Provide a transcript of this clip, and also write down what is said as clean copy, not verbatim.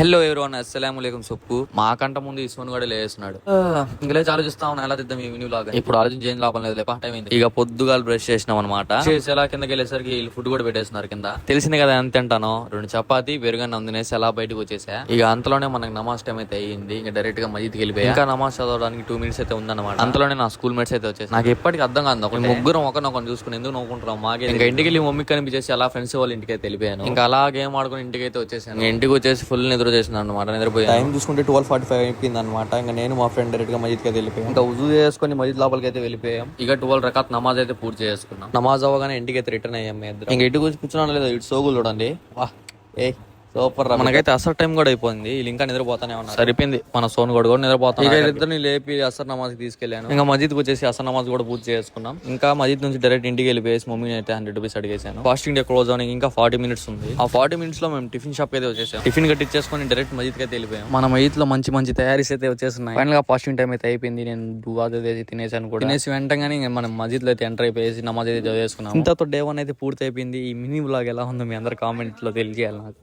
Hello everyone అస్సలాములైకుం సొప్పు మాకంట ముందు ఈ సోను కూడా లేస్తున్నాడు. ఇంకా లేచి ఆలోచిస్తా ఉన్నా ఎలా తిద్దాం ఈ మినీ వ్లాగ్. ఇప్పుడు ఆలోచించి ఏం లాభం లేదు, లేపా టైం అయింది. ఇక పొద్దుగాలు బ్రష్ చేసినాం అనమాట. చేసి ఎలా కిందకి వెళ్ళేసరికి వీళ్ళు ఫుడ్ కూడా పెట్టేస్తున్నారు కింద. తెలిసింది కదా ఎంత తింటానో, 2 చపాతీ పెరుగన్న అందినేసి అలా బయటకు వచ్చేసా. ఇక అంతలోనే మనకి నమాజ్ టైం అయితే అయ్యింది. ఇంకా డైరెక్ట్ గా మస్జిద్కి వెళ్ళిపోయి ఇంకా నమాజ్ చదవడానికి 2 minutes అయితే ఉందన్నమాట. అంతలోనే నా స్కూల్ మేట్స్ అయితే వచ్చేసి నాకు ఎప్పటికీ అర్థం కాదు, ముగ్గురం ఒకరినొకరు చూసుకుని ఎందుకు నవ్వుకుంటున్నాం మాకే. ఇంకా ఇంటికి వెళ్ళి మమ్మీ కనిపించేసి అలా ఫ్రెండ్స్ వాళ్ళ ఇంటికి అయితే వెళ్ళిపోయాను. ఇంకా అలా గేమ్ ఆడుకుని ఇంటికి అయితే వచ్చేసాను. ఇంటికి వచ్చేసి ఫుల్ నిద్ర చేసిన అనమాట. టైం చూసుకుంటే 12:45 అయిపోయింది అనమాట. ఇంకా నేను మా ఫ్రెండ్ డైరెక్ట్ గా మస్జిద్కి అయితే వెళ్ళిపోయాం. ఇంకా ఉజూ చేసుకుని మస్జిద్ లోపలికి అయితే వెళ్ళిపోయాం. ఇక 12 రకాత్ నమాజ్ అయితే పూర్తి చేసుకున్నాం. నమాజ్ అవ్వగానే ఇంటికి అయితే రిటర్న్ అయ్యాం. ఇంకా ఇంటికి వచ్చి కూర్చున్నాను లేదా ఇటు సోగులు చూడండి. వాహ్ ఏ సూపర్. మనకైతే అసర్ టైం కూడా అయిపోయింది. వీళ్ళు ఇంకా నిద్రపోతానే ఉన్నారు. సరిపోయింది, మన సోన్ కూడా నిద్రపోతాను. ఇక ఇద్దరిని లేపి అసర్ నమాజ్ తీసుకెళ్లాను. ఇంకా మస్జిద్కి వచ్చేసి అసర్ నమాజ్ కూడా పూర్తి చేసుకున్నాం. ఇంకా మస్జిద్ నుంచి డైరెక్ట్ ఇంటికి వెళ్ళిపోయేసి మమ్మీని అయితే 100 రూపీస్ అడిగేసాను. ఫాస్టింగ్ డే క్లోజ్ అవడానికి ఇంకా 40 minutes ఉంది. ఆ 40 minutes లో మేము టిఫిన్ షాప్ అయితే వచ్చేసాం. టిఫిన్ కట్టించేసుకుని డైరెక్ట్ మస్జిద్కి అయితే వెళ్ళిపోయాం. మన మస్జిద్ లో మంచి మంచి తయారీస్ అయితే వచ్చేస్తున్నాయి. ఫైనల్ గా ఫాస్టింగ్ టైం అయితే అయిపోయింది. నేను దువా చేసి తినేసాను కూడా. తినేసి వెంటనే మనం మస్జిద్ లో అయితే ఎంటర్ అయిపోయేసి నమాజ్ అయితే చదివేసుకున్నాం. ఇంతతో డే 1 అయితే పూర్తి అయిపోయింది. ఈ మినీ వ్లాగ్ ఎలా ఉందో మీ అందరు కామెంట్ లో తెలియజేయాలి నాకు.